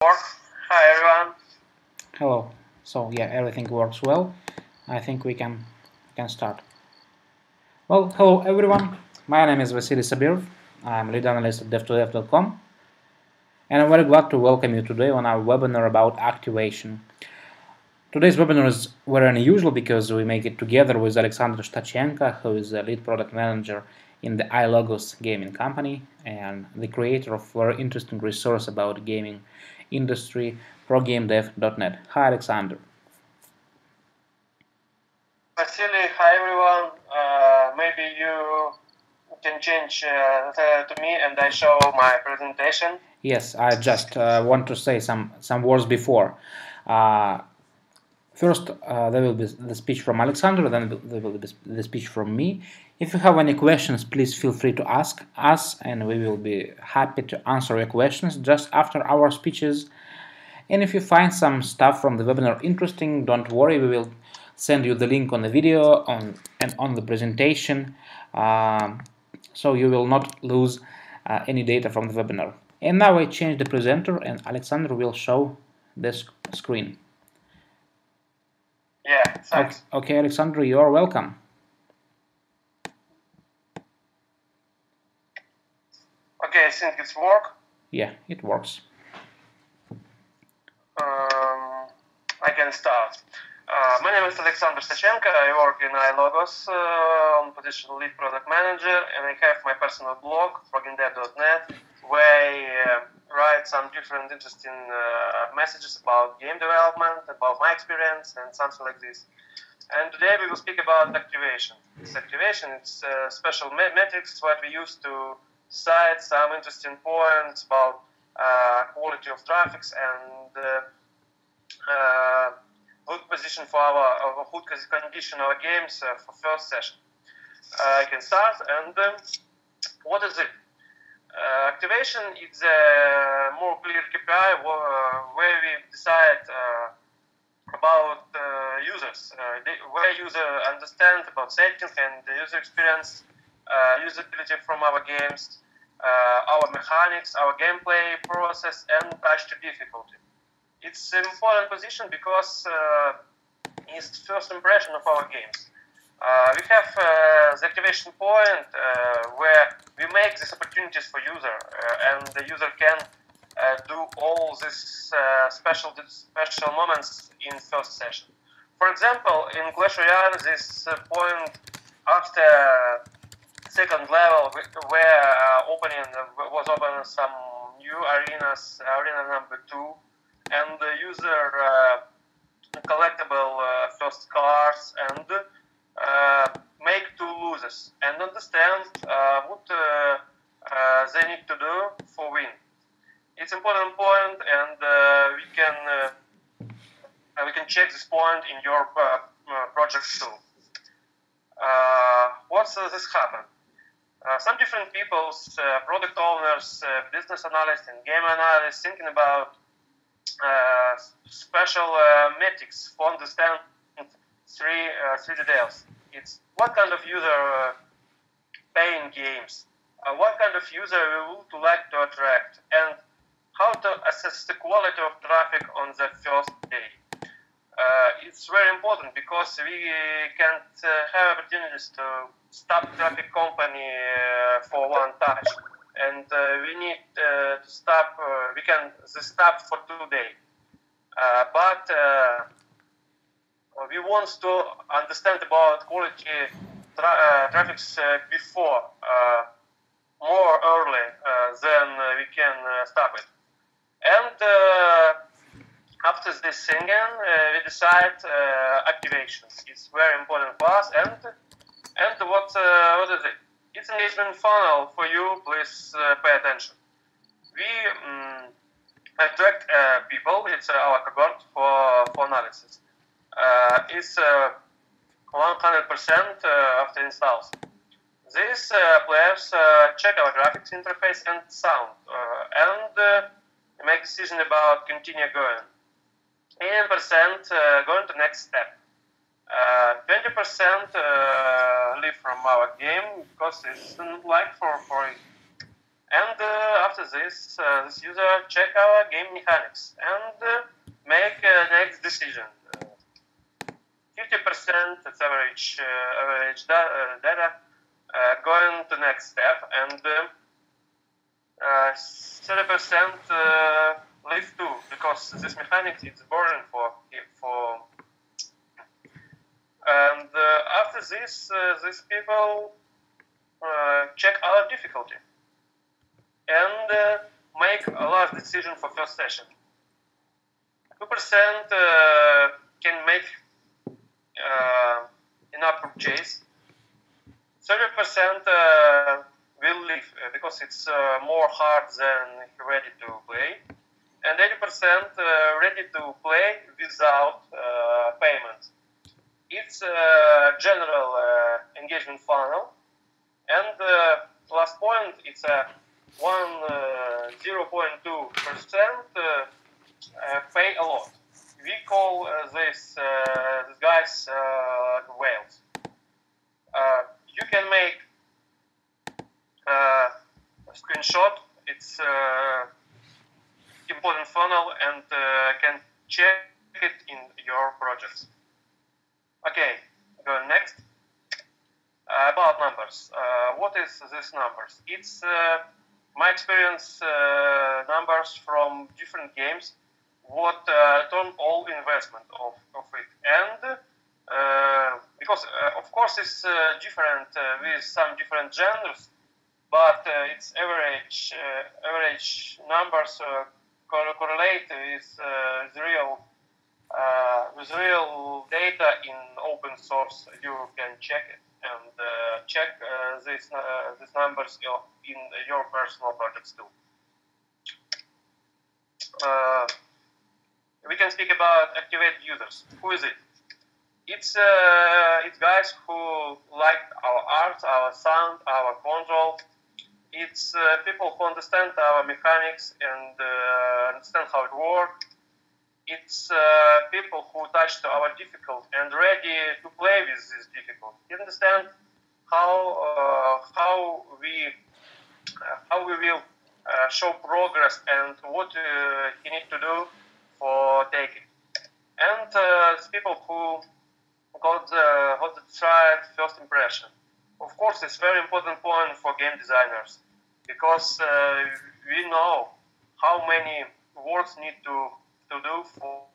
Hi everyone. Hello. So yeah, everything works well. I think we can start. Well, hello everyone. My name is Vasiliy Sabirov. I'm lead analyst at dev2dev.com, and I'm very glad to welcome you today on our webinar about activation. Today's webinar is very unusual because we make it together with Aleksandr Shtachenko, who is the lead product manager in the iLogos gaming company and the creator of a very interesting resource about gaming industry, progamedev.net. Hi, Alexander. Vasily, hi everyone. Maybe you can change to me and I show my presentation. Yes, I just want to say some words before. First, there will be the speech from Alexander, then there will be the speech from me. If you have any questions, please feel free to ask us, and we will be happy to answer your questions just after our speeches. And if you find some stuff from the webinar interesting, don't worry, we will send you the link on the video and on the presentation, so you will not lose any data from the webinar. And now I change the presenter, and Alexander will show the screen. Yeah, thanks. Okay, Alexander, you are welcome. Okay, I think it's work. Yeah, it works. I can start. My name is Aleksandr Shtachenko. I work in iLogos on position lead product manager, and I have my personal blog, progamedev.net, where I write some different interesting messages about game development, about my experience, and something like this. And today we will speak about activation. This activation is special metrics what we use to cite some interesting points about quality of traffic and good position for our good condition our games for first session. I can start. And what is it? Activation is a more clear KPI where we decide about users, where user understand about settings and the user experience, usability from our games, our mechanics, our gameplay process, and touch to difficulty. It's an important position because it's the first impression of our games. We have the activation point where we make these opportunities for user, and the user can do all these special moments in first session. For example, in Clash Royale, this point after second level where was open some new arenas, arena number 2, and the user collectible first cards and make 2 losers and understand what they need to do for win. It's important point, and we can check this point in your project too. What's this happen? Some different people's product owners, business analysts, and game analysts thinking about special metrics for understand three details. It's what kind of user paying games, what kind of user we would like to attract, and how to assess the quality of traffic on the first day. It's very important because we can't have opportunities to stop traffic company for one touch, and we need to stop. We can stop for 2 days, but we want to understand about quality traffic before more early than we can stop it. And after this singing, we decide activations. It's very important for us. And what is it? It's an engagement funnel for you. Please pay attention. We attract people. It's our cohort for analysis. It's 100% after installs. These players check our graphics interface and sound and make decision about continue going. 80% going to next step. 20% leave from our game because it's not like for it. And after this, this user check our game mechanics and make next decision. 50% it's average data going to next step, and 30% leave too, because this mechanic is burden for. And after this, these people check our difficulty and make a last decision for first session. 2% can make enough purchase. 30% will leave because it's more hard than ready to play, and 80% ready to play without payment. It's a general engagement funnel, and last point, it's a 0.2% pay a lot. We call these guys whales. You can make a screenshot. It's important funnel, and can check it in your projects. Okay, go next. About numbers. What is this numbers? It's my experience numbers from different games. What return all investment of it, and because of course it's different with some different genres, but its average numbers correlate with real data in open source. You can check it and check these numbers in your personal projects too. We can speak about activated users. Who is it? It's guys who like our art, our sound, our control. It's people who understand our mechanics and understand how it works. It's people who touched our difficult and ready to play with this difficult. You understand how we will show progress and what he need to do for taking. And it's people who got the tried first impression. Of course, it's very important point for game designers, because we know how many works need to do for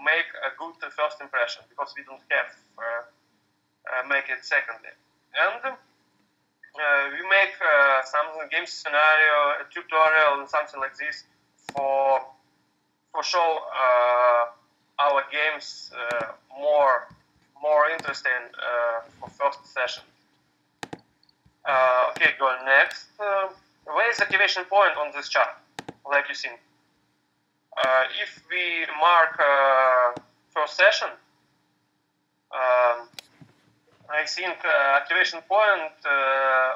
make a good first impression, because we don't have make it secondly. And we make some game scenario, a tutorial, and something like this for show our games more interesting for first session. Okay, go next. Where is activation point on this chart? Like you see, if we mark first session, I think activation point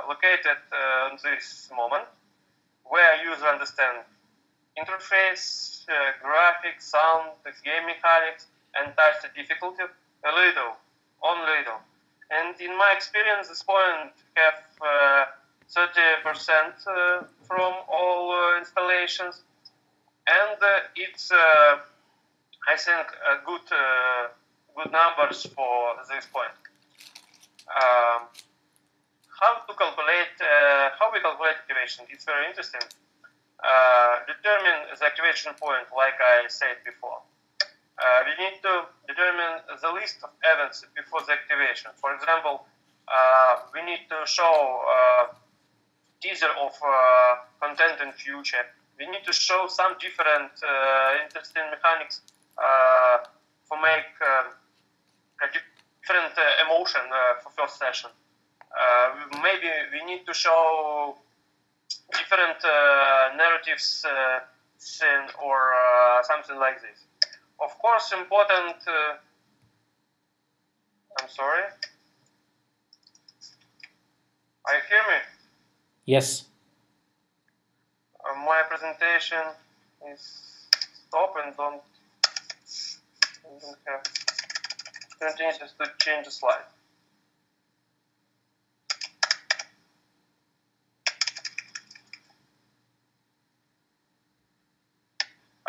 located on this moment, where user understand interface, graphics, sound, game mechanics, and touch the difficulty a little. And in my experience, this point have 30% from all installations, and it's I think good numbers for this point. How we calculate activation? It's very interesting. Determine the activation point, like I said before. We need to determine the list of events before the activation. For example, we need to show teaser of content in future. We need to show some different interesting mechanics for make a different emotion for first session. Maybe we need to show different narratives scene or something like this. Of course, important. I'm sorry. Are you hear me? Yes. My presentation is stop and don't have. Continue just to change the slide.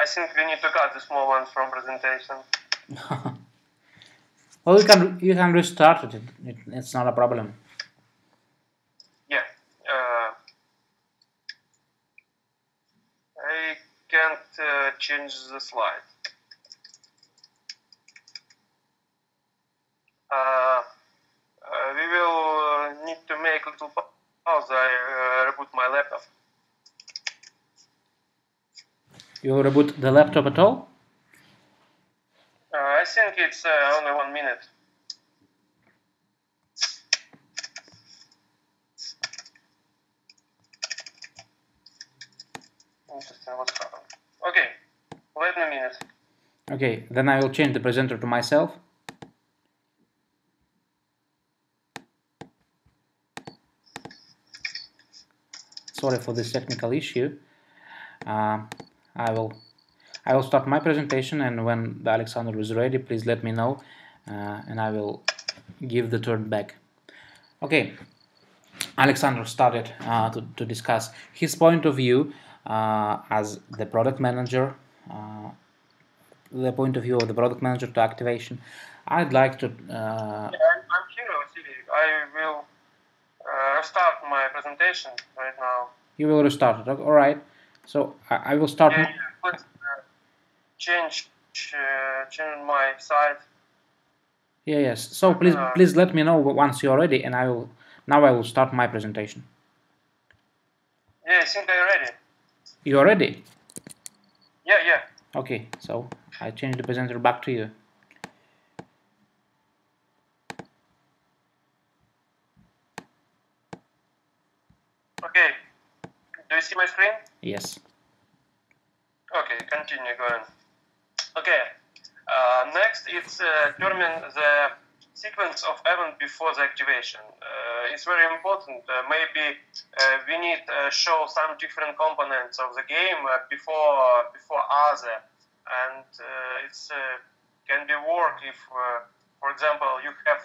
I think we need to cut this moment from presentation. Well, you can restart it. It's not a problem. Yeah. I can't change the slide. We will need to make a little pause. I reboot my laptop. You reboot the laptop at all? I think it's only 1 minute. Interesting, what's happened? Okay, wait a minute. Okay, then I will change the presenter to myself. Sorry for this technical issue. I will start my presentation, and when the Alexander is ready, please let me know, and I will give the turn back. Okay, Alexander started to discuss his point of view as the product manager, the point of view of the product manager to activation. I'd like to... I'm here, Vasiliy. I will restart my presentation right now. You will restart it, all right. So I will start... Yeah, please change my site. Yeah, yes. So please let me know once you're ready, and I will start my presentation. Yeah, I think I'm ready. You're ready? Yeah. Okay, so I change the presenter back to you. Okay. Do you see my screen? Yes. Okay, continue going. Okay. Next, it's determine the sequence of event before the activation. It's very important. Maybe we need to show some different components of the game before other, and it's can be work if, for example, you have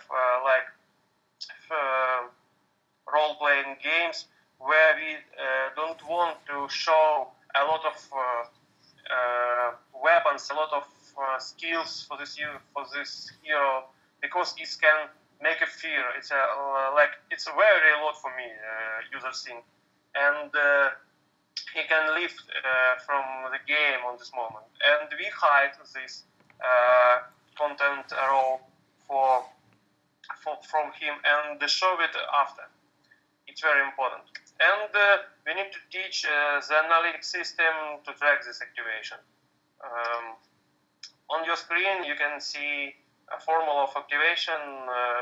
role-playing games where we don't want to show a lot of weapons, a lot of skills for this hero, because it can make a fear. It's it's very a lot for me, user think, and he can leave from the game on this moment, and we hide this content row from him and show it after. It's very important, and we need to teach the analytics system to track this activation. On your screen, you can see a formula of activation.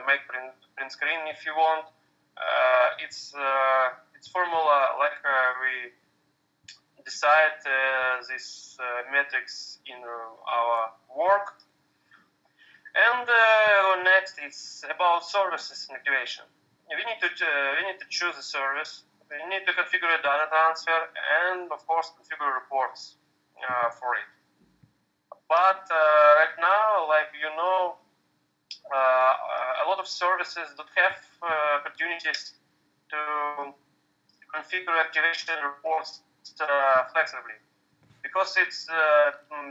Make print screen if you want. It's formula like we decide this metrics in our work. And next, it's about services and activation. We need to choose a service. We need to configure a data transfer and, of course, configure reports for it. But right now, like you know, a lot of services don't have opportunities to configure activation reports flexibly, because it's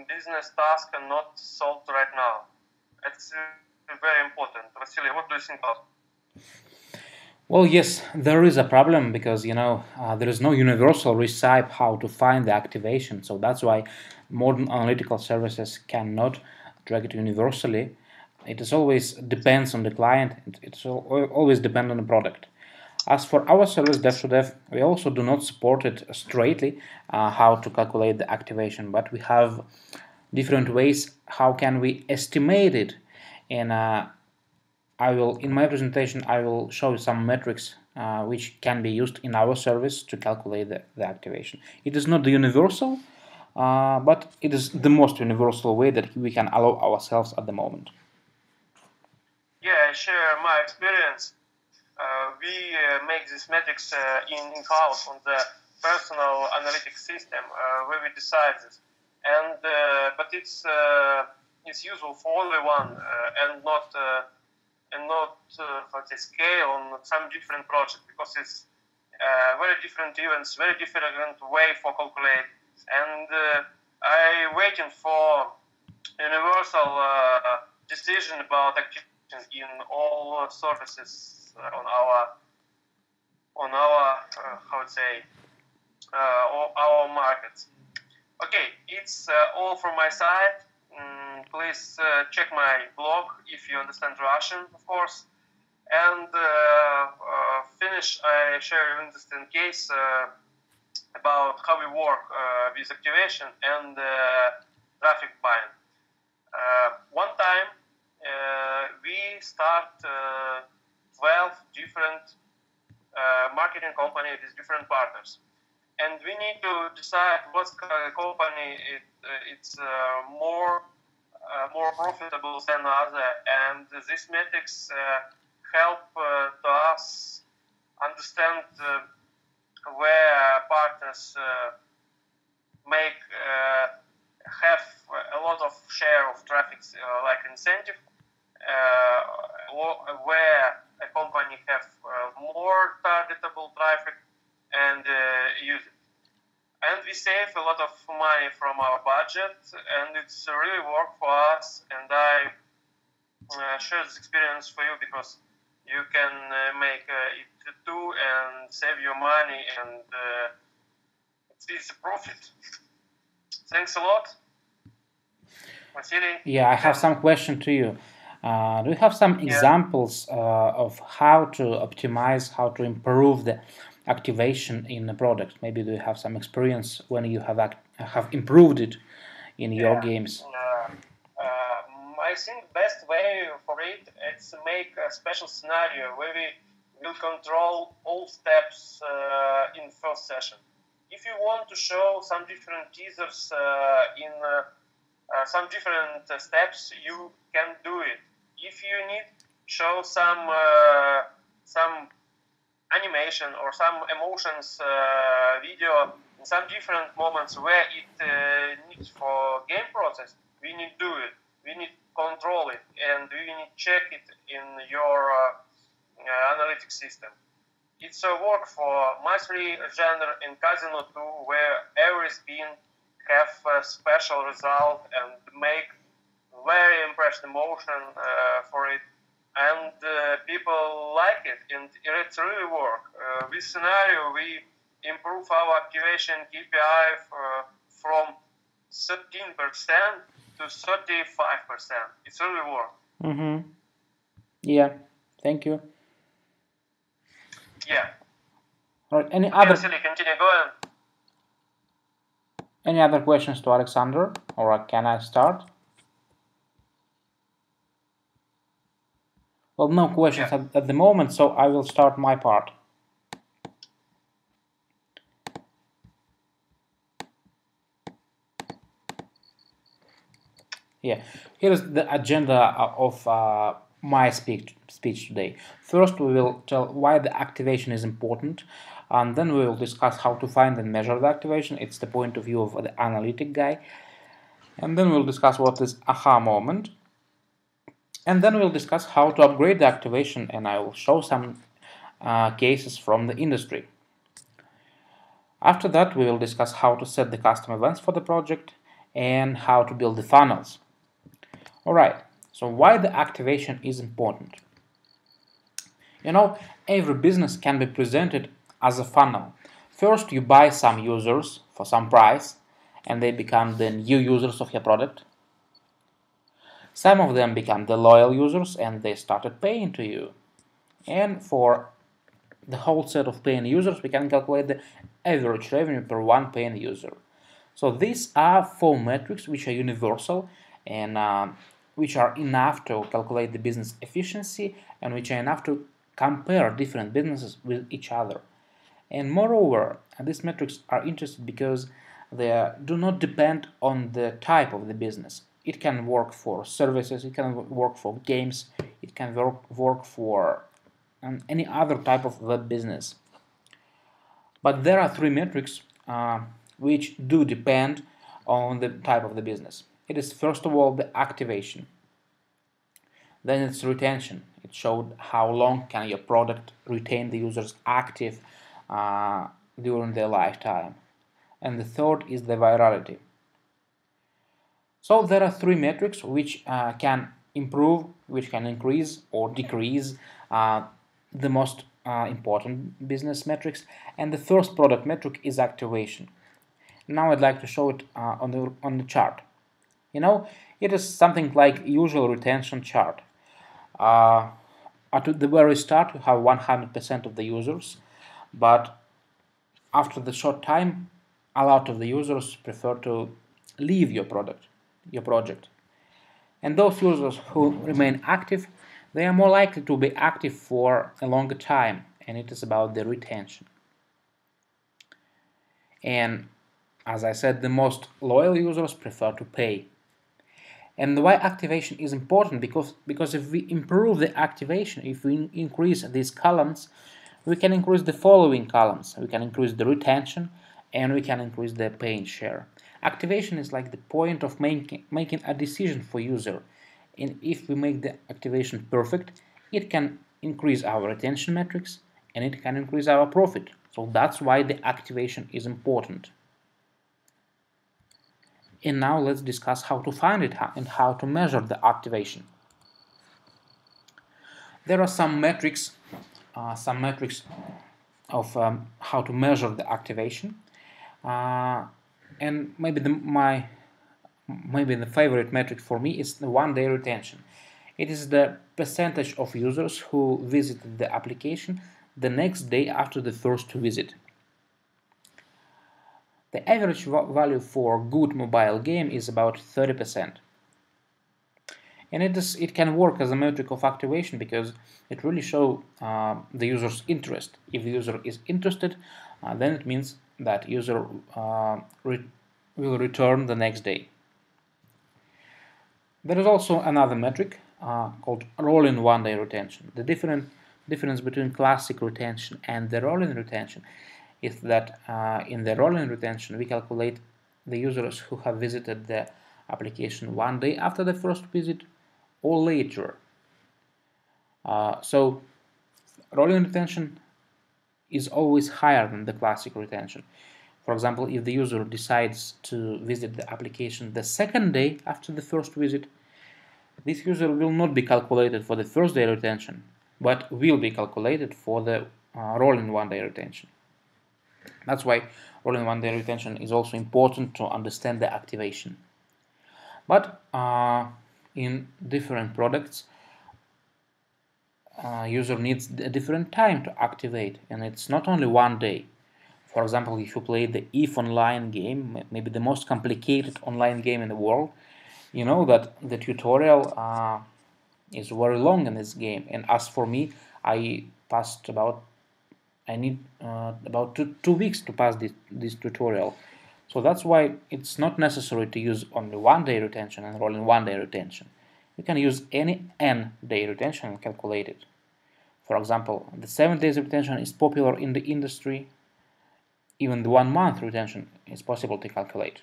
business task and not solved right now. It's very important. Vasiliy, what do you think about it? Well, yes, there is a problem, because there is no universal recipe how to find the activation. So that's why modern analytical services cannot track it universally. It is always depends on the client. It's always depends on the product. As for our service dev2dev, we also do not support it straightly how to calculate the activation, but we have different ways how can we estimate it. And in my presentation, I will show you some metrics which can be used in our service to calculate the activation. It is not the universal, but it is the most universal way that we can allow ourselves at the moment. Yeah, I share my experience. We make these metrics in-house on the personal analytics system where we decide this, and but it's useful for only one and not scale on some different projects, because it's very different events, very different way for calculate, and I waiting for universal decision about activation in all services on our how to say our markets. Okay, it's all from my side. Please check my blog if you understand Russian, of course. And finish, I share an interesting case about how we work with activation and traffic buying. One time we start 12 different marketing companies with different partners. And we need to decide what company it's more profitable than other, and these metrics help to us understand where partners make have a lot of share of traffic, like incentive, where a company have more targetable traffic and use it. And we save a lot of money from our budget, and it's really work for us. And I share this experience for you because you can make it too and save your money, and it's a profit. Thanks a lot, Vasily. Yeah, I have some question to you. Do you have some examples of how to optimize, how to improve the activation in the product? Maybe do you have some experience when you have improved it in your games? I think best way for it is to make a special scenario where we will control all steps in first session. If you want to show some different teasers in some different steps, you can do it. If you need show some animation or some emotions video in some different moments where it needs for game process, we need to do it. We need to control it, and we need to check it in your analytics system. It's a work for Mastery genre and Casino 2, where every spin have a special result and make very impressive motion for it, and people like it, and it's really work. With scenario, we improve our activation KPI from 13% to 35%. It's really work. Mm-hmm. Yeah, thank you. Yeah. All right. Any other? Continue going. Any other questions to Alexander, or can I start? Well, no questions at the moment, so I will start my part. Yeah, here is the agenda of my speech today. First, we will tell why the activation is important, and then we will discuss how to find and measure the activation. It's the point of view of the analytic guy. And then we'll discuss what is aha moment. And then we'll discuss how to upgrade the activation, and I will show some cases from the industry. After that, we will discuss how to set the custom events for the project and how to build the funnels. Alright, so why the activation is important? You know, every business can be presented as a funnel. First, you buy some users for some price, and they become the new users of your product. Some of them become the loyal users, and they started paying to you. And for the whole set of paying users, we can calculate the average revenue per one paying user. So these are 4 metrics which are universal and which are enough to calculate the business efficiency, and which are enough to compare different businesses with each other. And moreover, these metrics are interesting because they do not depend on the type of the business. It can work for services, it can work for games, it can work for any other type of web business. But there are 3 metrics which do depend on the type of the business. It is first of all the activation. Then it's retention. It showed how long can your product retain the users active during their lifetime. And the third is the virality. So there are three metrics which can improve, which can increase or decrease the most important business metrics. And the first product metric is activation. Now I'd like to show it on the chart. It is something like usual retention chart. At the very start, you have 100% of the users, but after the short time, a lot of the users prefer to leave your project. And those users who remain active, they are more likely to be active for a longer time, and it is about the retention. And as I said, the most loyal users prefer to pay. And why activation is important? Because if we improve the activation, if we increase these columns, we can increase the following columns. We can increase the retention, and we can increase the paying share. Activation is like the point of making a decision for user. And if we make the activation perfect, it can increase our retention metrics, and it can increase our profit. So that's why the activation is important. And now let's discuss how to find it and how to measure the activation. There are some metrics of how to measure the activation, and maybe the favorite metric for me is the one-day retention. It is the percentage of users who visited the application the next day after the first visit. The average value for good mobile game is about 30%. And it can work as a metric of activation because it really shows the user's interest. If the user is interested, then it means that user will return the next day. There is also another metric called rolling one-day retention. The difference between classic retention and the rolling retention is that in the rolling retention we calculate the users who have visited the application one day after the first visit or later. So rolling retention is always higher than the classic retention. For example, if the user decides to visit the application the second day after the first visit, this user will not be calculated for the first day retention, but will be calculated for the rolling one-day retention. That's why rolling one-day retention is also important to understand the activation. But in different products, user needs a different time to activate, and it's not only one day. For example, if you play the EVE online game, maybe the most complicated online game in the world, you know that the tutorial is very long in this game. And as for me, I need about two weeks to pass this tutorial. So that's why it's not necessary to use only one-day retention and rolling one-day retention. You can use any n-day retention and calculate it. For example, the 7 days retention is popular in the industry. Even the 1 month retention is possible to calculate.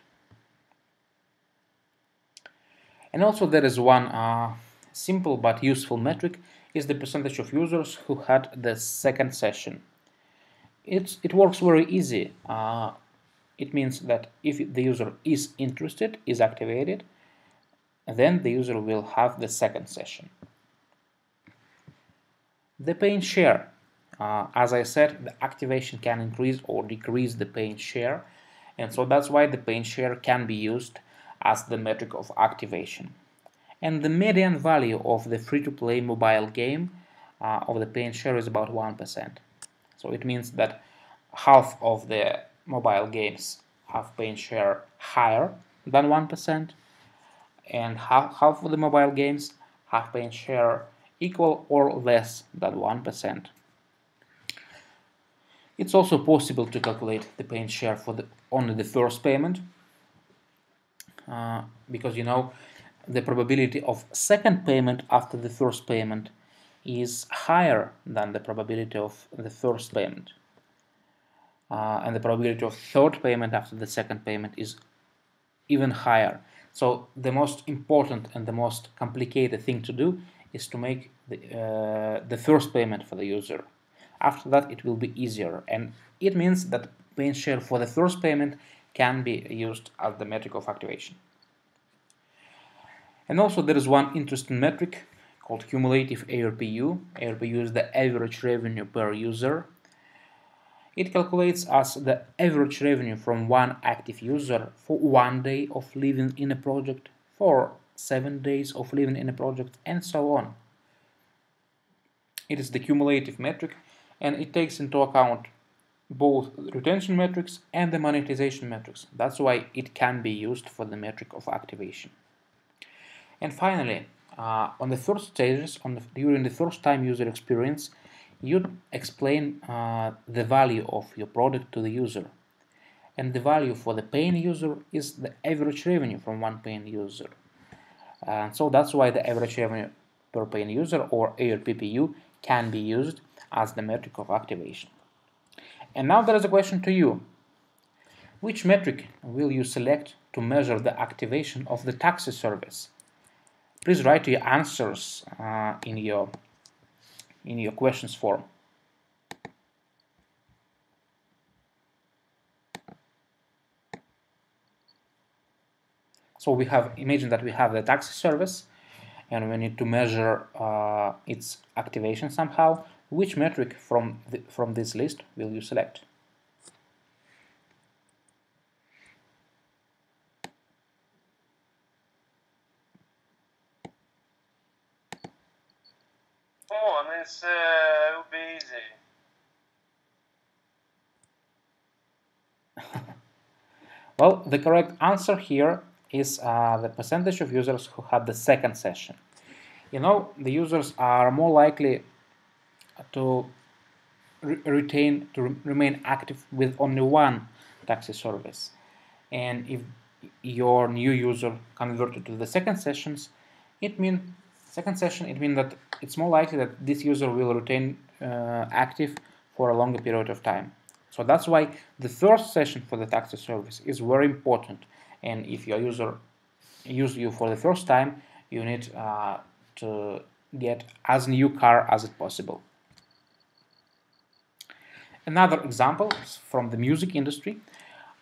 And also there is one simple but useful metric, is the percentage of users who had the second session. It works very easy. It means that if the user is interested, is activated, then the user will have the second session. The paying share. As I said, the activation can increase or decrease the paying share, and so that's why the paying share can be used as the metric of activation. And the median value of the free-to-play mobile game of the paying share is about 1%. So it means that half of the mobile games have paying share higher than 1%, and half of the mobile games have paying share equal or less than 1%. It's also possible to calculate the paying share for only the first payment, because you know the probability of second payment after the first payment is higher than the probability of the first payment, and the probability of third payment after the second payment is even higher. So the most important and the most complicated thing to do is to make the first payment for the user. After that it will be easier, and it means that paying share for the first payment can be used as the metric of activation. And also there is one interesting metric called cumulative ARPU. ARPU is the average revenue per user. It calculates as the average revenue from one active user for 1 day of living in a project, for 7 days of living in a project, and so on. It is the cumulative metric, and it takes into account both retention metrics and the monetization metrics. That's why it can be used for the metric of activation. And finally, on the first stages, during the first time user experience, you explain the value of your product to the user. And the value for the paying user is the average revenue from one paying user. So that's why the average revenue per paying user, or ARPPU, can be used as the metric of activation. And now there is a question to you. Which metric will you select to measure the activation of the taxi service? Please write your answers in your questions form. So we have, imagine that we have the taxi service and we need to measure its activation somehow. Which metric from this list will you select? Come on, it will be easy. Well, the correct answer here is the percentage of users who had the second session. You know, the users are more likely to remain active with only one taxi service. And if your new user converted to the second session, it means that it's more likely that this user will retain active for a longer period of time. So that's why the first session for the taxi service is very important. And if your user used you for the first time, you need to get as new car as it possible. Another example is from the music industry.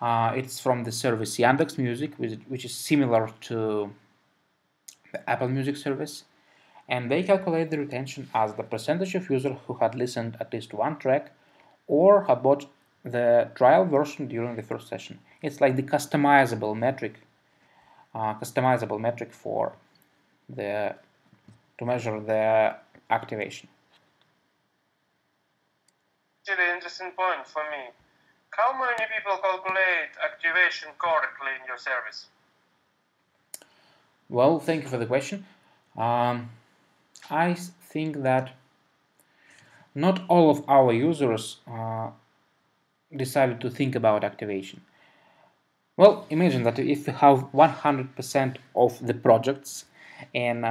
It's from the service Yandex Music, which is similar to the Apple Music service. And they calculate the retention as the percentage of users who had listened at least one track or had bought the trial version during the first session. It's like the customizable metric for to measure the activation. Really interesting point for me. How many people calculate activation correctly in your service? Well, thank you for the question. I think that not all of our users decided to think about activation. Well, imagine that if we have 100% of the projects and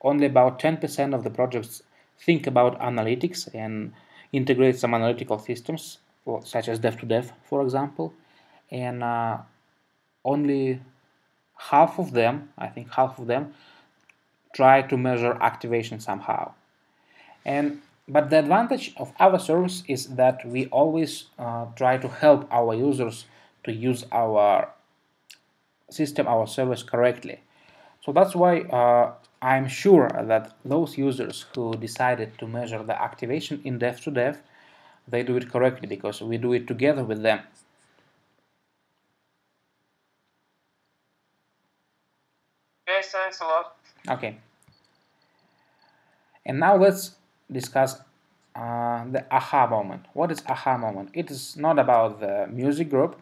only about 10% of the projects think about analytics and integrate some analytical systems, such as dev-to-dev, for example, and only half of them, I think half of them, try to measure activation somehow. But the advantage of our service is that we always try to help our users to use our system, our service correctly. So that's why I'm sure that those users who decided to measure the activation in dev-to-dev, they do it correctly because we do it together with them. Okay, thanks a lot. Okay. And now let's discuss the aha moment. What is aha moment? It is not about the music group.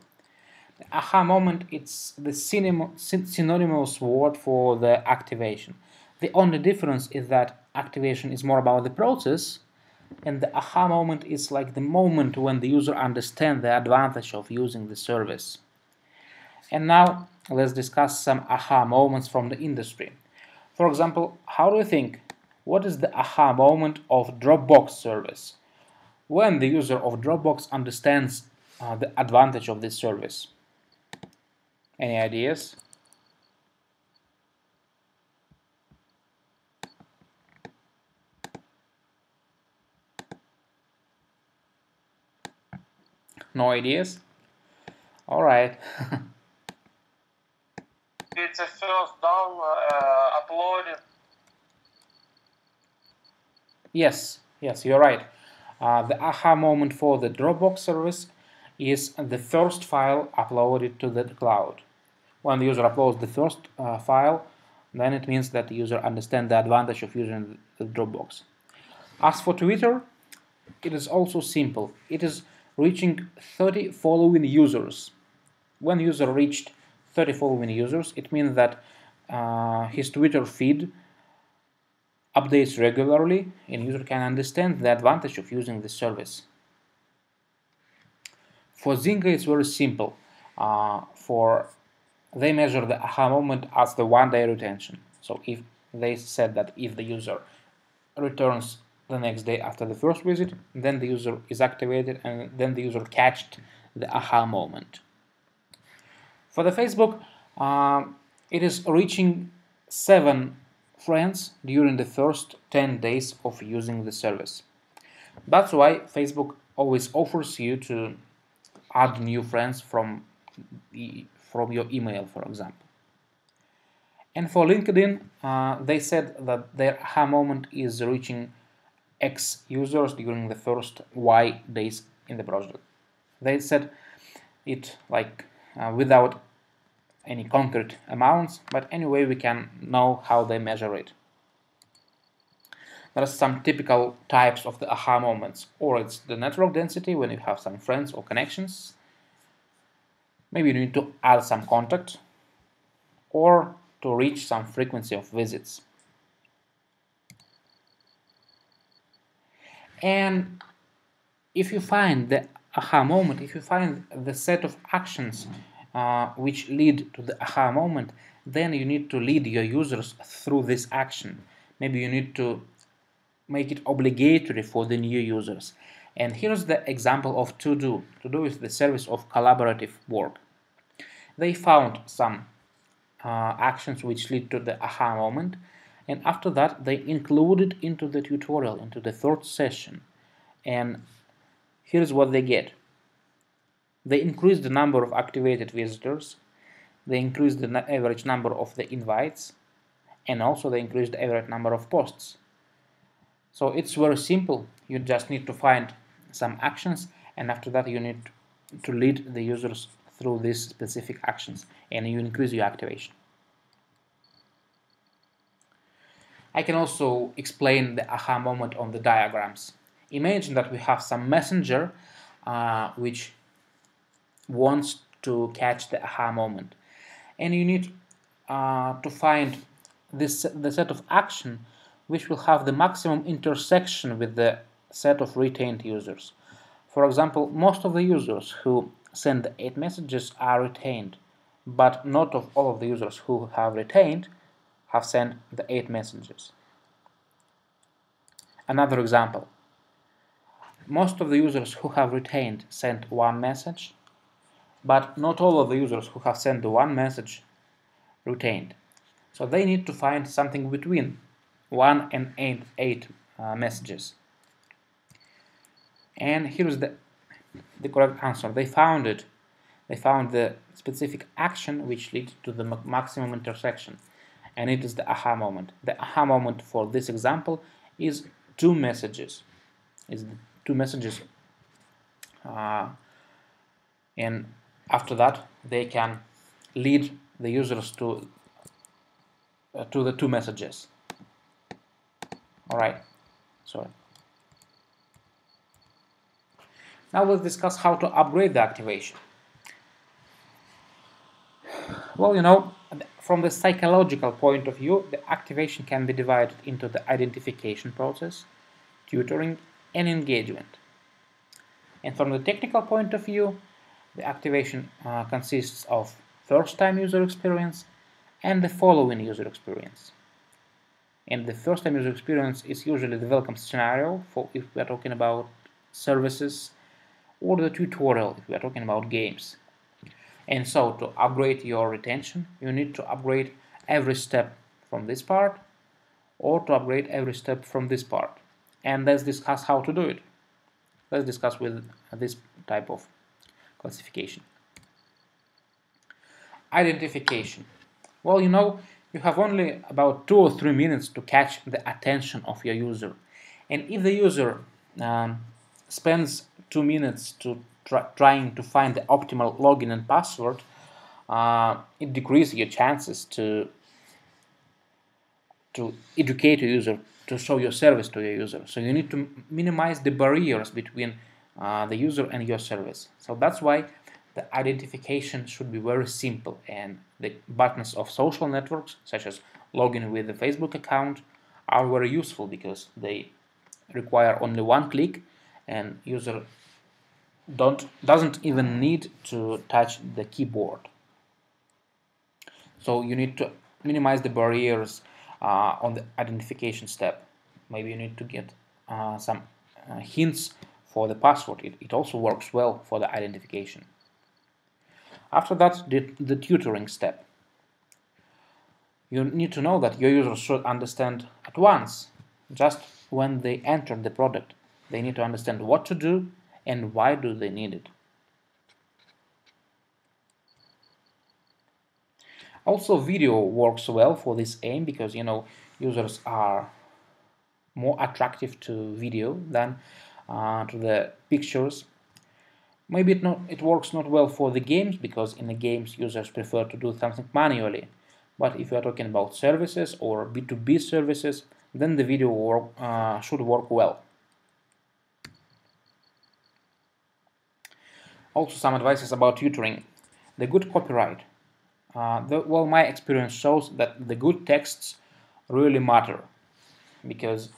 The aha moment, it's the synonymous word for the activation. The only difference is that activation is more about the process, and the aha moment is like the moment when the user understands the advantage of using the service. And now let's discuss some aha moments from the industry. For example, how do you think, what is the aha moment of Dropbox service? When the user of Dropbox understands the advantage of this service? Any ideas? No ideas? All right. it's a first down uploaded. Yes, you're right. The aha moment for the Dropbox service is the first file uploaded to the cloud. When the user uploads the first file, then it means that the user understands the advantage of using the Dropbox. As for Twitter, it is also simple. It is reaching 30 following users. When user reached 30 following users, it means that his Twitter feed updates regularly, and user can understand the advantage of using this service. For Zynga, it's very simple. They measure the aha moment as the one-day retention. So if they said that if the user returns the next day after the first visit, then the user is activated, and then the user catched the aha moment. For the Facebook, it is reaching 7 friends during the first 10 days of using the service. That's why Facebook always offers you to add new friends from your email, for example. And for LinkedIn, they said that their aha moment is reaching X users during the first Y days in the project. They said it without any concrete amounts, but anyway we can know how they measure it. There are some typical types of the aha moments, or it's the network density when you have some friends or connections. Maybe you need to add some contact, or to reach some frequency of visits. And if you find the aha moment, if you find the set of actions which lead to the aha moment, then you need to lead your users through this action. Maybe you need to make it obligatory for the new users. And here's the example of To-Do. To-Do is the service of collaborative work. They found some actions which lead to the aha moment, and after that they included into the tutorial, into the third session. And here's what they get. They increase the number of activated visitors, they increase the average number of the invites, and also they increase the average number of posts. So it's very simple. You just need to find some actions, and after that you need to lead the users through these specific actions, and you increase your activation. I can also explain the aha moment on the diagrams. Imagine that we have some messenger which wants to catch the aha moment, and you need to find the set of action which will have the maximum intersection with the set of retained users. For example, most of the users who send the 8 messages are retained, but not all of the users who have retained have sent the 8 messages. Another example. Most of the users who have retained sent 1 message, but not all of the users who have sent the 1 message retained. So they need to find something between 1 and 8 messages. And here's the correct answer. They found it. They found the specific action which leads to the maximum intersection, and it is the aha moment. The aha moment for this example is 2 messages. Is 2 messages, and after that they can lead the users to the 2 messages. All right. So now let's discuss how to upgrade the activation. Well, from the psychological point of view, the activation can be divided into the identification process, tutoring, and engagement. And from the technical point of view, the activation consists of first-time user experience and the following user experience. And the first-time user experience is usually the welcome scenario for if we are talking about services, or the tutorial if we are talking about games. And so to upgrade your retention, you need to upgrade every step from this part, or to upgrade every step from this part. And let's discuss how to do it. Let's discuss with this type of classification. Identification. Well, you have only about 2 or 3 minutes to catch the attention of your user. And if the user spends 2 minutes to trying to find the optimal login and password, it decreases your chances to educate your user, to show your service to your user. So you need to minimize the barriers between the user and your service. So that's why the identification should be very simple, and the buttons of social networks, such as login with a Facebook account, are very useful because they require only one click, and user doesn't even need to touch the keyboard. So you need to minimize the barriers on the identification step. Maybe you need to get some hints for the password. It also works well for the identification. After that, the tutoring step. You need to know that your users should understand at once, just when they enter the product. They need to understand what to do and why do they need it. Also, video works well for this aim because users are more attractive to video than to the pictures. Maybe it works not well for the games because in the games users prefer to do something manually. But if you are talking about services or B2B services, then the video should work well. Also, some advices about tutoring. The good copyright. Well, my experience shows that the good texts really matter, because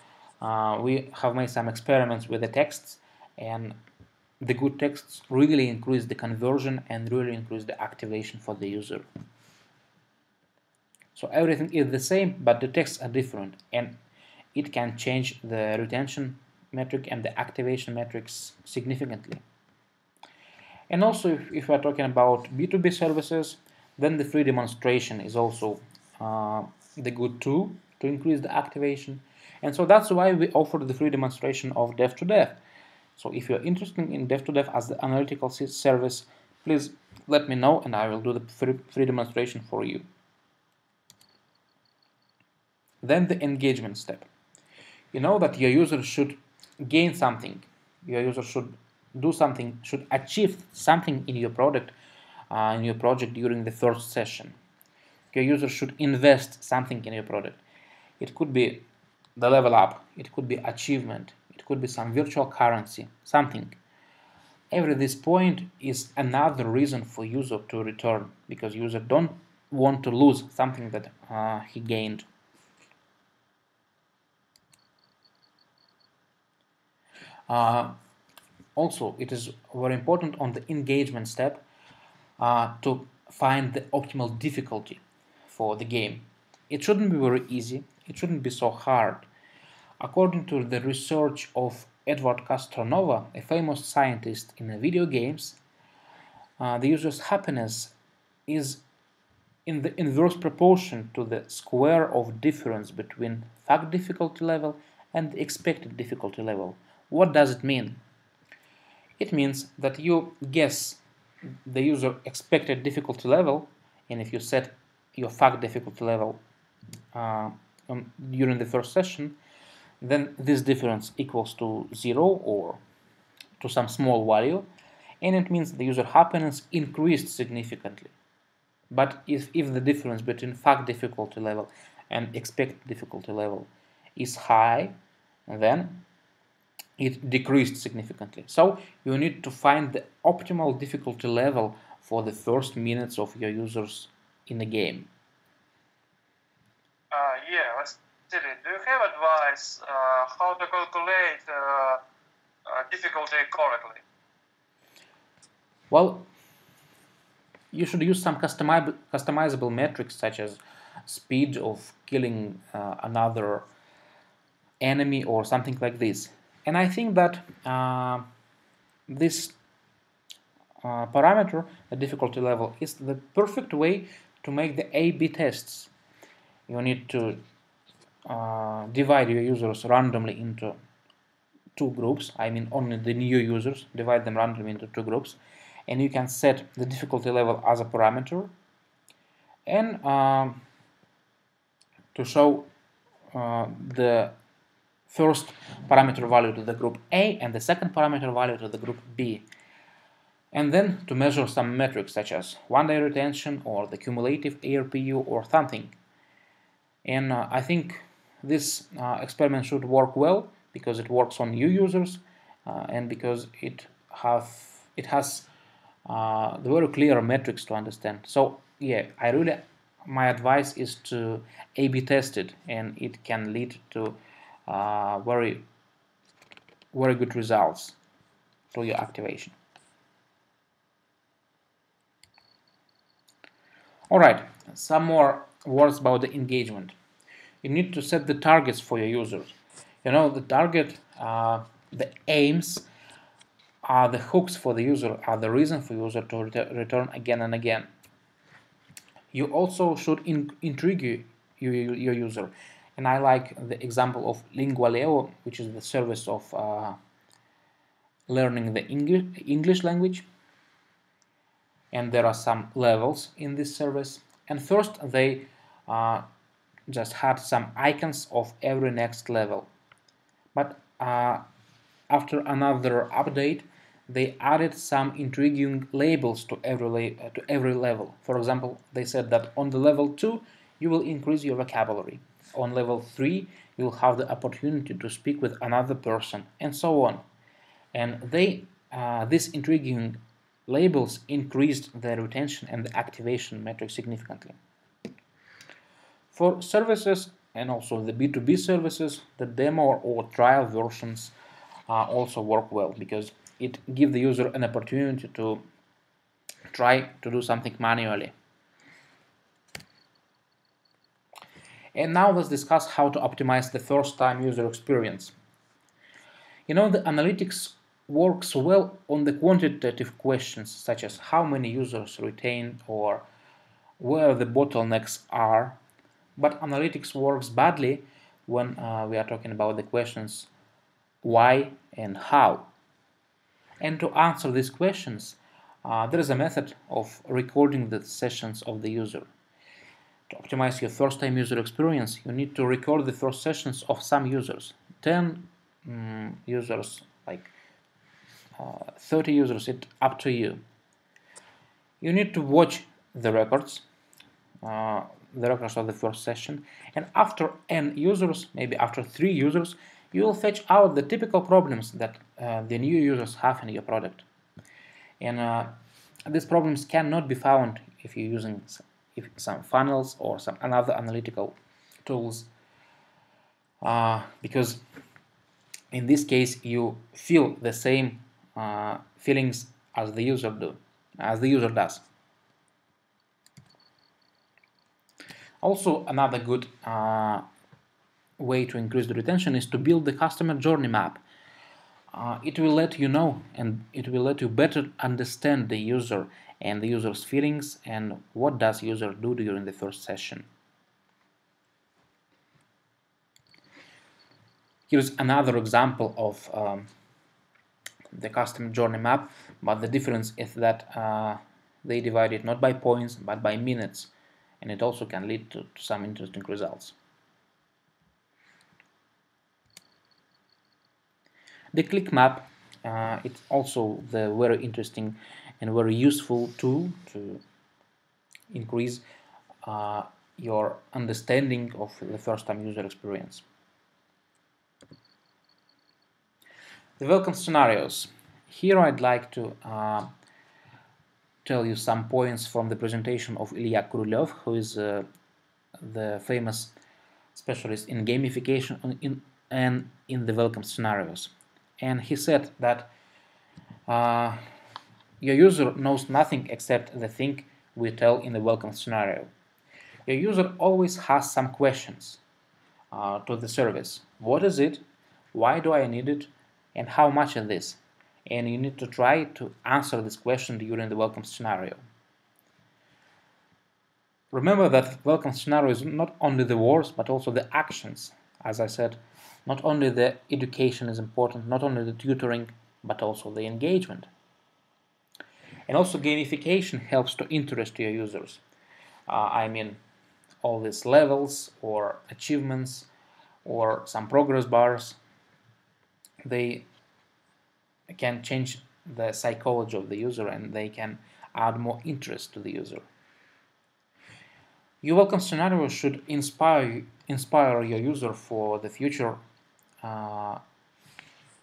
we have made some experiments with the texts, and the good texts really increase the conversion and really increase the activation for the user. So everything is the same, but the texts are different, and it can change the retention metric and the activation metrics significantly. And also, if we are talking about B2B services, then the free demonstration is also the good tool to increase the activation. And so that's why we offer the free demonstration of Dev to Dev. So if you're interested in Dev to Dev as the analytical service, please let me know and I will do the free demonstration for you. Then the engagement step. You know that your user should gain something. Your user should do something, should achieve something in your product, in your project during the first session. Your user should invest something in your product. It could be the level up, it could be achievement, it could be some virtual currency, something. Every this point is another reason for user to return, because user don't want to lose something that he gained. Also, it is very important on the engagement step to find the optimal difficulty for the game. It shouldn't be very easy, it shouldn't be so hard. According to the research of Edward Castronova, a famous scientist in the video games, the user's happiness is in the inverse proportion to the square of difference between fact difficulty level and the expected difficulty level. What does it mean? It means that you guess the user expected difficulty level, and if you set your fact difficulty level during the first session, then this difference equals to 0 or to some small value, and it means the user happiness increased significantly. But if the difference between fact difficulty level and expected difficulty level is high, then it decreased significantly. So you need to find the optimal difficulty level for the first minutes of your users in the game. Yeah, Vasiliy, do you have advice how to calculate difficulty correctly? Well, you should use some customizable metrics such as speed of killing another enemy or something like this. And I think that this parameter, the difficulty level, is the perfect way to make the A/B tests. You need to divide your users randomly into 2 groups. I mean only the new users, divide them randomly into 2 groups, and you can set the difficulty level as a parameter, and to show the first parameter value to the group A and the second parameter value to the group B, and then to measure some metrics such as one-day retention or the cumulative ARPU or something. And I think this experiment should work well because it works on new users and because it has the very clear metrics to understand. So yeah, my advice is to A/B test it, and it can lead to very good results to your activation. Alright, some more words about the engagement. You need to set the targets for your users. You know, the target, the aims are the hooks for the user, are the reason for user to return again and again. You also should intrigue your user. And I like the example of Lingualeo, which is the service of learning the English language. And there are some levels in this service. And first they just had some icons of every next level. But after another update, they added some intriguing labels to every level. For example, they said that on the level 2 you will increase your vocabulary. On level 3 you will have the opportunity to speak with another person, and so on. And these intriguing labels increased the retention and the activation metric significantly. For services and also the B2B services, the demo or trial versions also work well because it gives the user an opportunity to try to do something manually. And now let's discuss how to optimize the first-time user experience. You know, the analytics works well on the quantitative questions such as how many users retain or where the bottlenecks are, but analytics works badly when we are talking about the questions why and how. And to answer these questions, there is a method of recording the sessions of the user. To optimize your first-time user experience, you need to record the first sessions of some users, 10 users, like 30 users, it's up to you. You need to watch the records of the first session, and after n users, maybe after 3 users, you will fetch out the typical problems that the new users have in your product. And these problems cannot be found if you're using some funnels or some another analytical tools, because in this case you feel the same feelings as the user does. Also, another good way to increase the retention is to build the customer journey map. It will let you know and it will let you better understand the user and the user's feelings and what does user do during the first session. Here's another example of the customer journey map, but the difference is that they divide it not by points but by minutes, and it also can lead to some interesting results. The click map, it's also the very interesting and very useful tool to increase your understanding of the first-time user experience. The welcome scenarios. Here I'd like to tell you some points from the presentation of Ilya Kurylev, who is the famous specialist in gamification and in the welcome scenarios. And he said that your user knows nothing except the thing we tell in the welcome scenario. Your user always has some questions to the service. What is it? Why do I need it? And how much is this? And you need to try to answer this question during the welcome scenario. Remember that welcome scenario is not only the words but also the actions. As I said, not only the education is important, not only the tutoring, but also the engagement. And also gamification helps to interest your users. I mean all these levels or achievements or some progress bars, they can change the psychology of the user and they can add more interest to the user. Your welcome scenario should inspire your user for the future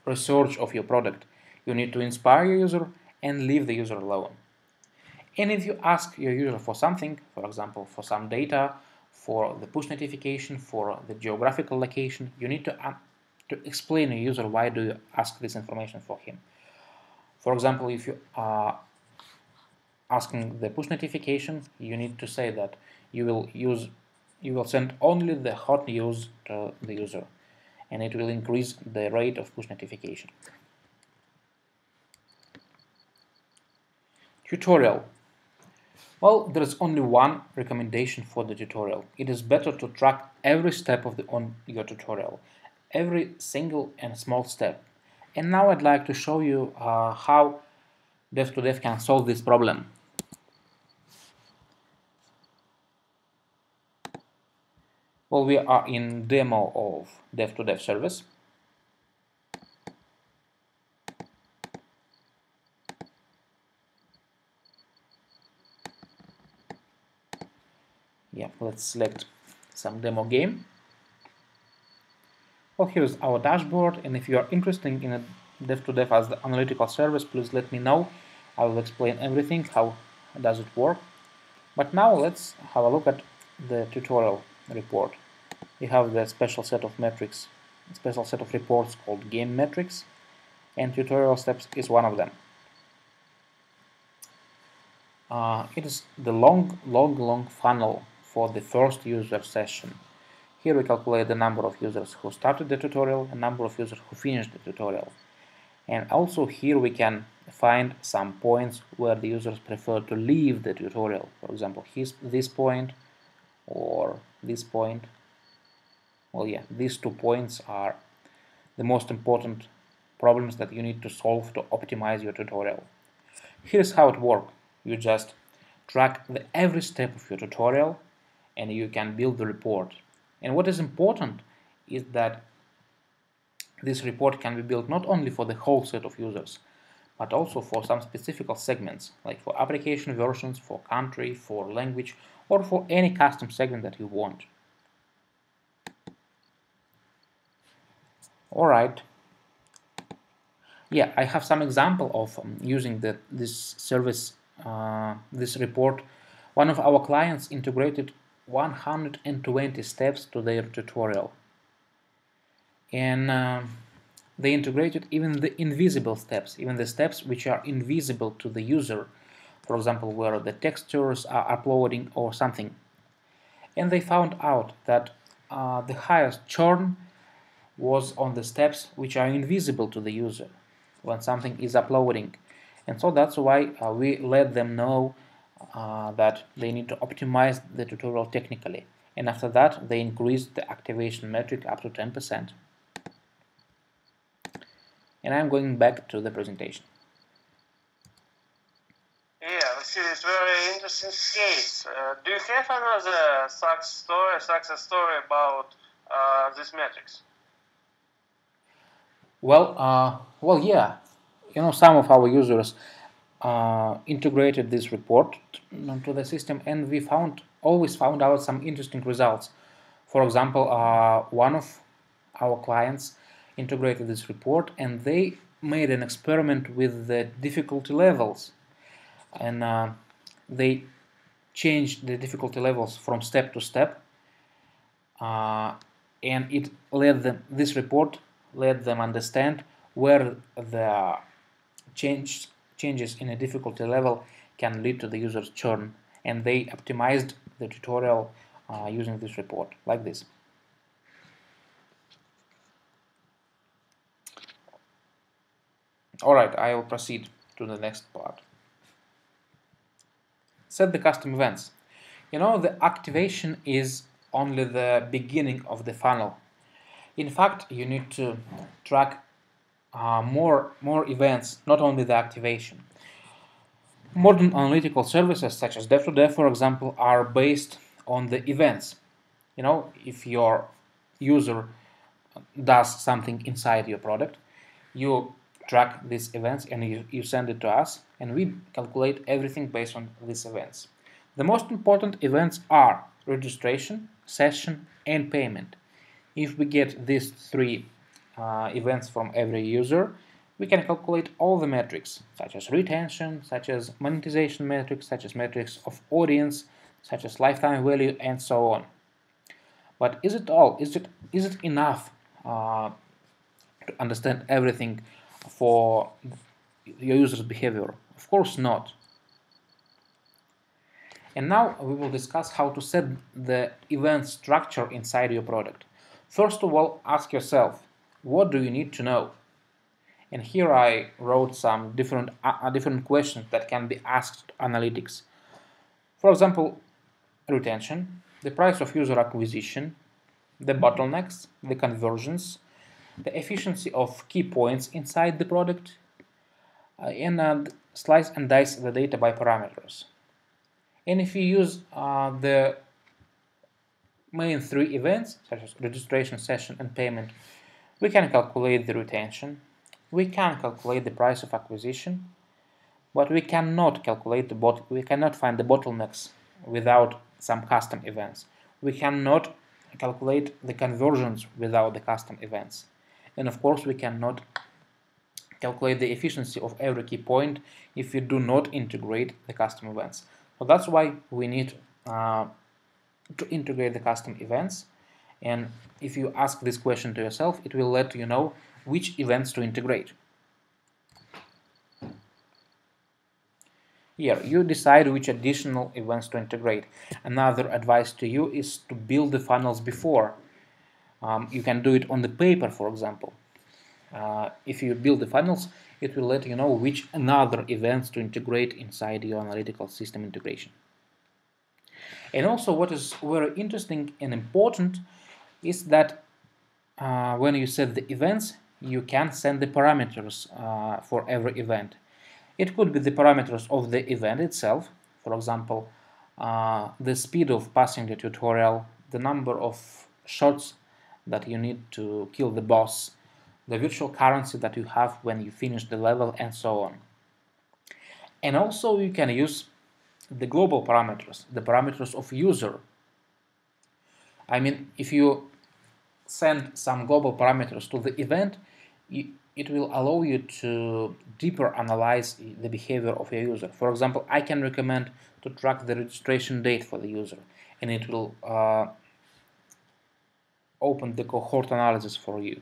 research of your product. You need to inspire your user and leave the user alone. And if you ask your user for something, for example, for some data, for the push notification, for the geographical location, you need to explain to your user why do you ask this information for him. For example, if you are asking the push notification, you need to say that you will send only the hot news to the user, and it will increase the rate of push notification. Tutorial. Well, there is only one recommendation for the tutorial. It is better to track every step of your tutorial, every single and small step. And now I'd like to show you how Dev2Dev can solve this problem. Well, we are in demo of Dev2Dev service. Yeah, let's select some demo game. Well, here's our dashboard, and if you are interested in a Dev2Dev as the analytical service, please let me know. I will explain everything, how does it work. But now let's have a look at the tutorial report. We have the special set of metrics, special set of reports called game metrics, and tutorial steps is one of them. It is the long funnel for the first user session. Here we calculate the number of users who started the tutorial and number of users who finished the tutorial. And also here we can find some points where the users prefer to leave the tutorial. For example, this point or this point. Well, yeah, these 2 points are the most important problems that you need to solve to optimize your tutorial. Here's how it works. You just track every step of your tutorial and you can build the report. And what is important is that this report can be built not only for the whole set of users, but also for some specific segments, like for application versions, for country, for language, or for any custom segment that you want. Alright. Yeah, I have some example of using this service, this report. One of our clients integrated 120 steps to their tutorial. And they integrated even the invisible steps, even the steps which are invisible to the user, for example, where the textures are uploading or something. And they found out that the highest churn was on the steps which are invisible to the user when something is uploading. And so that's why we let them know that they need to optimize the tutorial technically. And after that, they increased the activation metric up to 10%. And I'm going back to the presentation. Yeah, this is a very interesting case. Do you have another success story about these metrics? Well, yeah. You know, some of our users integrated this report to the system, and we always found out some interesting results. For example, one of our clients integrated this report, and they made an experiment with the difficulty levels, and they changed the difficulty levels from step to step, and it this report let them understand where the changes in a difficulty level can lead to the user's churn, and they optimized the tutorial using this report like this. Alright, I will proceed to the next part. Set the custom events. You know, the activation is only the beginning of the funnel. In fact, you need to track more events, not only the activation. Modern analytical services such as dev-to-dev, for example, are based on the events. You know, if your user does something inside your product, you track these events and you send it to us, and we calculate everything based on these events. The most important events are registration, session, and payment. If we get these three events from every user, we can calculate all the metrics, such as retention, such as monetization metrics, such as metrics of audience, such as lifetime value, and so on. But is it all? Is it enough to understand everything for your user's behavior? Of course not. And now we will discuss how to set the event structure inside your product. First of all, ask yourself, what do you need to know? And here I wrote some different questions that can be asked to analytics. For example, retention, the price of user acquisition, the bottlenecks, the conversions, the efficiency of key points inside the product, and slice and dice the data by parameters. And if you use the main three events, such as registration, session, and payment, we can calculate the retention, we can calculate the price of acquisition, but we cannot calculate we cannot find the bottlenecks without some custom events. We cannot calculate the conversions without the custom events. And of course, we cannot calculate the efficiency of every key point if we do not integrate the custom events. So that's why we need to integrate the custom events. And if you ask this question to yourself, it will let you know which events to integrate. Here, you decide which additional events to integrate. Another advice to you is to build the funnels before. You can do it on the paper, for example. If you build the funnels, it will let you know which another events to integrate inside your analytical system integration. And also, what is very interesting and important is that when you set the events, you can send the parameters for every event. It could be the parameters of the event itself, for example, the speed of passing the tutorial, the number of shots that you need to kill the boss, the virtual currency that you have when you finish the level, and so on. And also you can use the global parameters, the parameters of user. I mean, if you send some global parameters to the event, it will allow you to deeper analyze the behavior of your user. For example, I can recommend to track the registration date for the user, and it will open the cohort analysis for you.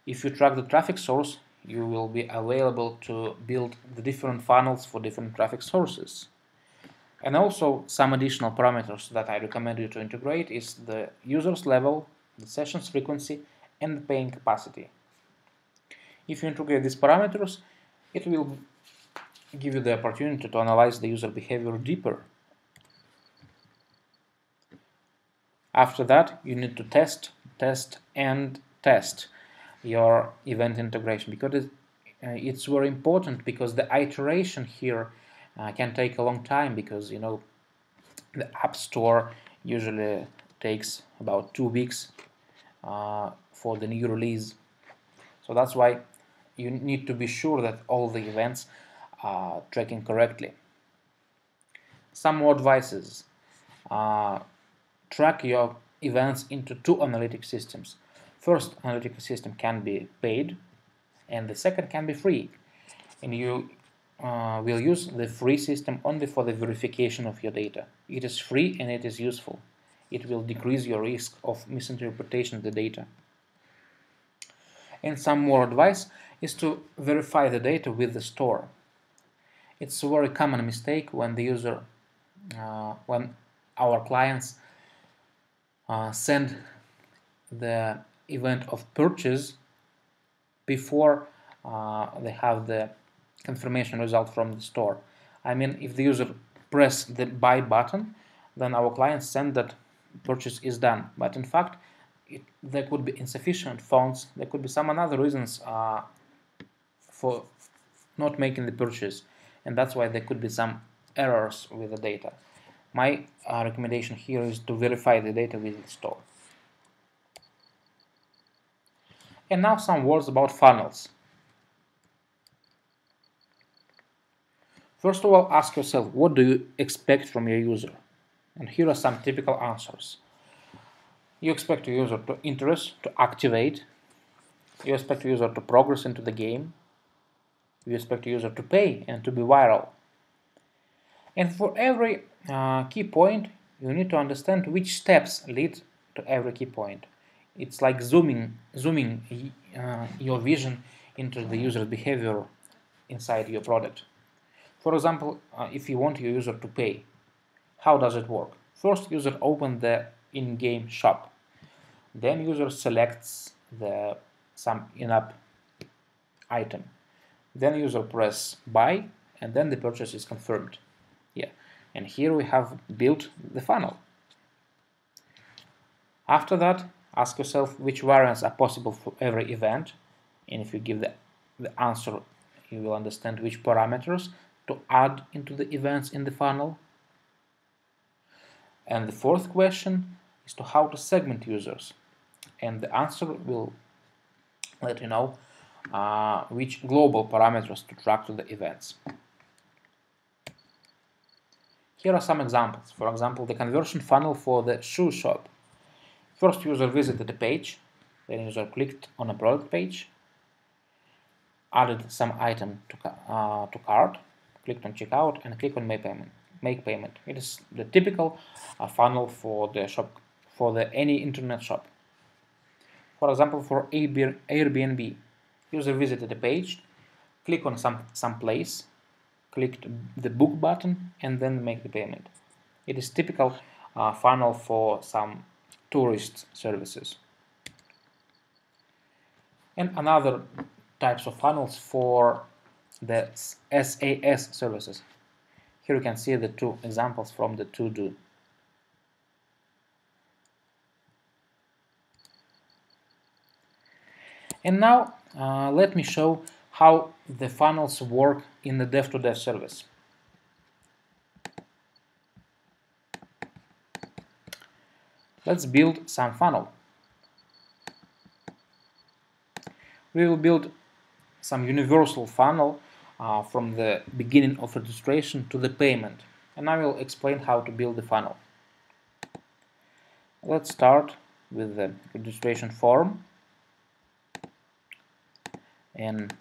If you track the traffic source, you will be available to build the different funnels for different traffic sources. And also some additional parameters that I recommend you to integrate is the user's level, the sessions frequency, and the paying capacity. If you integrate these parameters, it will give you the opportunity to analyze the user behavior deeper. After that, you need to test your event integration, because it's very important, because the iteration here can take a long time, because you know the App Store usually takes about 2 weeks for the new release. So that's why you need to be sure that all the events are tracking correctly. Some more advices. Track your events into 2 analytic systems. First analytical system can be paid, and the second can be free. And you will use the free system only for the verification of your data. It is free and it is useful. It will decrease your risk of misinterpretation of the data. And some more advice is to verify the data with the store. It's a very common mistake when the user, when our clients send the event of purchase before they have the confirmation result from the store. I mean, if the user press the buy button, then our clients send that purchase is done. But in fact, there could be insufficient funds. There could be some other reasons for not making the purchase. and that's why there could be some errors with the data. My recommendation here is to verify the data with the store. And now some words about funnels. First of all, ask yourself, what do you expect from your user? And here are some typical answers. You expect your user to interest, to activate. You expect your user to progress into the game. You expect your user to pay and to be viral. And for every key point, you need to understand which steps lead to every key point. It's like zooming your vision into the user's behavior inside your product. For example, if you want your user to pay, how does it work? First, user opens the in-game shop. Then user selects some in-app item. Then user press buy, and then the purchase is confirmed. Yeah, and here we have built the funnel. After that, ask yourself which variants are possible for every event, and if you give the answer, you will understand which parameters to add into the events in the funnel. And the fourth question is to how to segment users, and the answer will let you know which global parameters to track to the events. Here are some examples. For example, the conversion funnel for the shoe shop. First, user visited the page, then user clicked on a product page, added some item to cart, clicked on checkout, and clicked on make payment. It is the typical funnel for the shop, for any internet shop. For example, for Airbnb, user visited the page, click on some place, clicked the book button, and then make the payment. It is typical funnel for some tourist services. And another types of funnels for the SaaS services. Here you can see the two examples from the to-do. And now let me show how the funnels work in the dev-to-dev service. Let's build some funnel. We will build some universal funnel from the beginning of registration to the payment, and I will explain how to build the funnel. Let's start with the registration form, and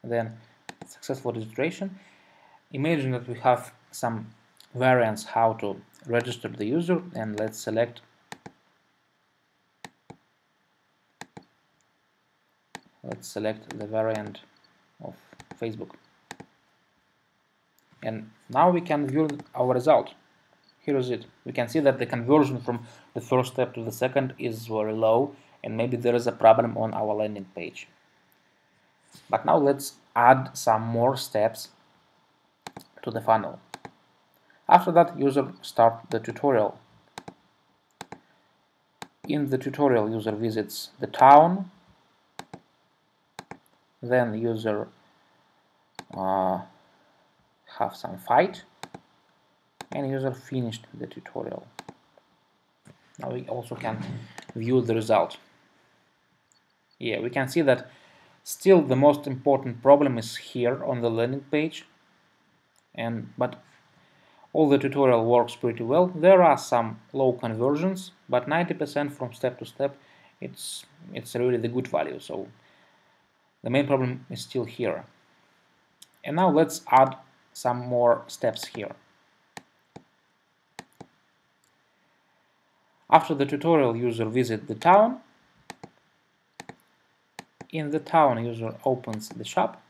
then successful registration. Imagine that we have some variants how to register the user, and let's select the variant of Facebook. And now we can view our result. Here is it. We can see that the conversion from the first step to the second is very low, and maybe there is a problem on our landing page. But now let's add some more steps to the funnel. After that, user start the tutorial. In the tutorial, user visits the town, then user have some fight, and user finished the tutorial. Now we also can view the result. Yeah, we can see that still the most important problem is here on the landing page, but all the tutorial works pretty well. There are some low conversions, but 90% from step to step, it's really the good value. So the main problem is still here. And now let's add some more steps here. After the tutorial, user visits the town. In the town, user opens the shop,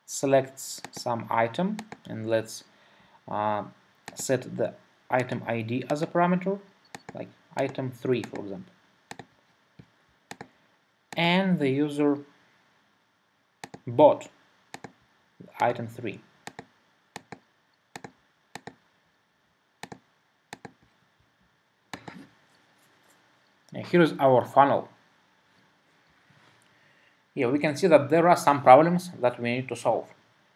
selects some item, and let's set the item ID as a parameter, like item 3, for example. And the user bought item 3. And here is our funnel. Yeah, we can see that there are some problems that we need to solve.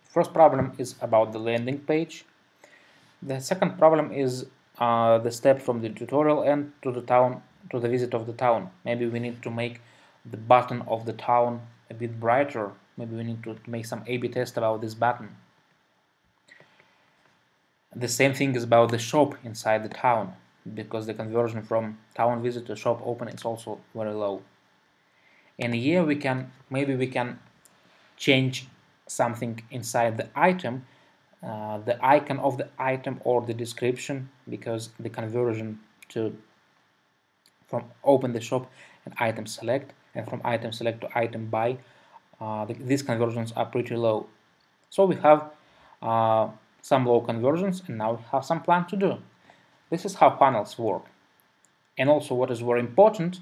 First problem is about the landing page. The second problem is the step from the tutorial end to the town, to the visit of the town. Maybe we need to make the button of the town a bit brighter. Maybe we need to make some A/B test about this button. The same thing is about the shop inside the town, because the conversion from town visit to shop open is also very low. And here maybe we can change something inside the item, the icon of the item or the description, because the conversion from open the shop and item select, and from item select to item buy, these conversions are pretty low. So we have some low conversions, and now we have some plan to do. This is how funnels work. And also, what is very important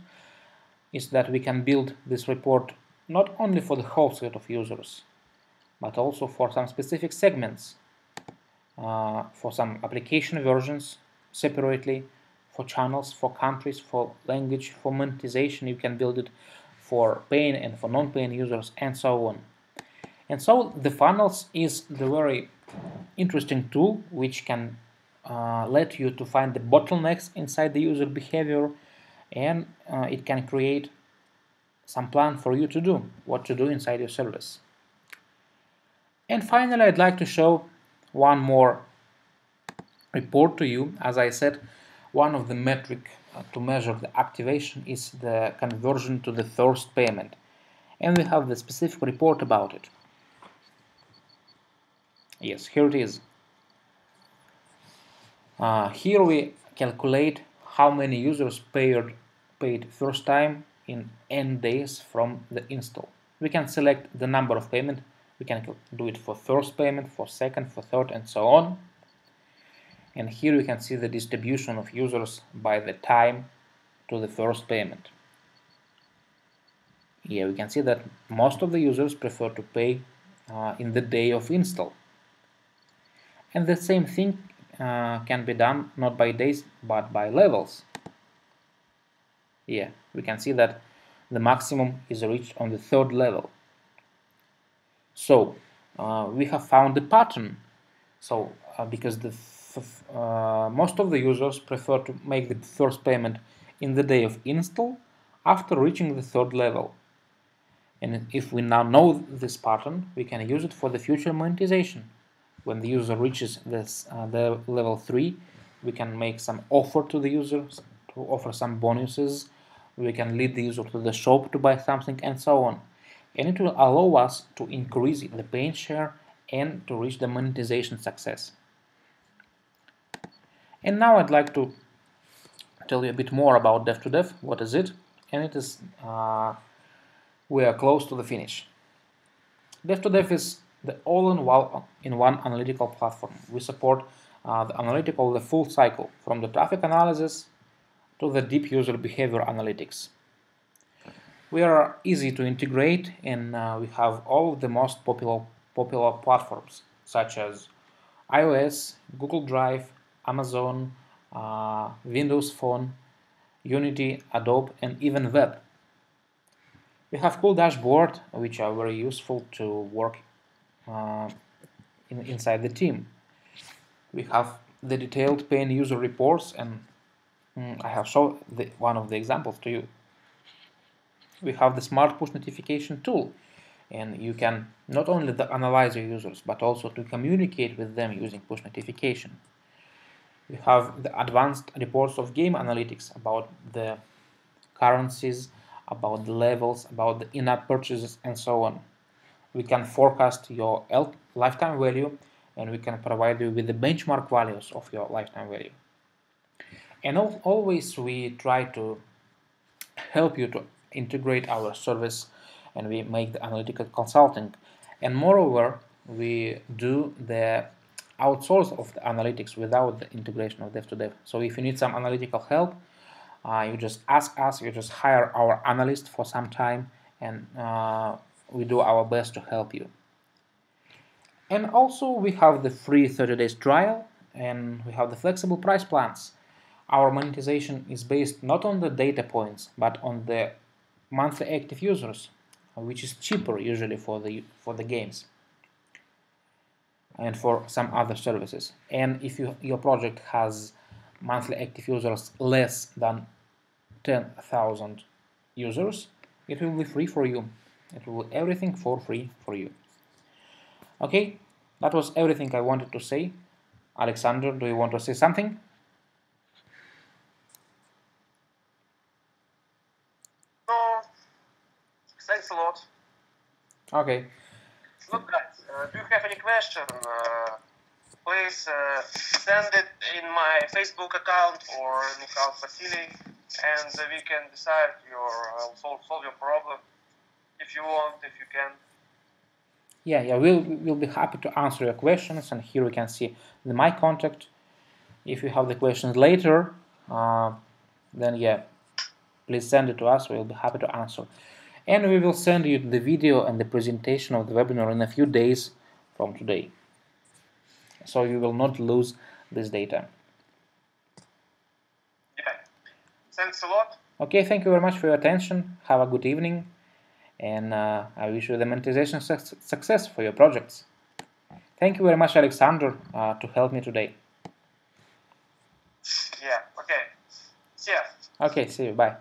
is that we can build this report not only for the whole set of users, but also for some specific segments, for some application versions separately, for channels, for countries, for language, for monetization. You can build it for paying and for non-paying users, and so on. And so the funnels is the very interesting tool which can let you to find the bottlenecks inside the user behavior, and it can create some plan for you to do, what to do inside your service. And finally, I'd like to show one more report to you. As I said, one of the metric to measure the activation is the conversion to the first payment, and we have the specific report about it. Yes, here it is. Here we calculate how many users paid first time in n days from the install. We can select the number of payment. We can do it for first payment, for second, for third, and so on. And here we can see the distribution of users by the time to the first payment. Here we can see that most of the users prefer to pay in the day of install. And the same thing can be done not by days but by levels. Yeah, we can see that the maximum is reached on the third level. So we have found the pattern. So because most of the users prefer to make the first payment in the day of install after reaching the third level. And if we now know this pattern, we can use it for the future monetization. When the user reaches the level 3, we can make some offer to the users, to offer some bonuses. We can lead the user to the shop to buy something, and so on. And it will allow us to increase the paying share and to reach the monetization success. And now I'd like to tell you a bit more about Dev2Dev. What is it? And it is, we are close to the finish. Dev2Dev is the all-in-one analytical platform. We support the full cycle, from the traffic analysis to the deep user behavior analytics. We are easy to integrate, and we have all of the most popular platforms, such as iOS, Google Drive, Amazon, Windows Phone, Unity, Adobe, and even web. We have cool dashboards, which are very useful to work inside the team. We have the detailed paying user reports, and I have shown one of the examples to you. We have the smart push notification tool, and you can not only analyze your users, but also to communicate with them using push notification. We have the advanced reports of game analytics about the currencies, about the levels, about the in-app purchases, and so on. We can forecast your lifetime value, and we can provide you with the benchmark values of your lifetime value. And always we try to help you to integrate our service, and we make the analytical consulting. And moreover, we do the outsource of the analytics without the integration of Dev2Dev. So if you need some analytical help, you just ask us, you just hire our analyst for some time, and we do our best to help you. And also we have the free 30 days trial, and we have the flexible price plans. Our monetization is based not on the data points, but on the monthly active users. which is cheaper usually for the games and for some other services. And if your project has monthly active users less than 10,000 users, it will be free for you. It will be everything for free for you. Okay, that was everything I wanted to say. Alexander, do you want to say something? No, thanks a lot. Okay. Look, guys, do you have any question? Please send it in my Facebook account or in account Vasiliy, and we can decide solve your problem if you want, if you can. Yeah, we'll be happy to answer your questions, and here we can see my contact. If you have the questions later, then yeah, please send it to us. We'll be happy to answer. And we will send you the video and the presentation of the webinar in a few days from today. So you will not lose this data. Yeah. Thanks a lot. Okay, thank you very much for your attention. Have a good evening. And I wish you the monetization success for your projects. Thank you very much, Alexander, to help me today. Yeah, okay. See ya. Okay, see you. Bye.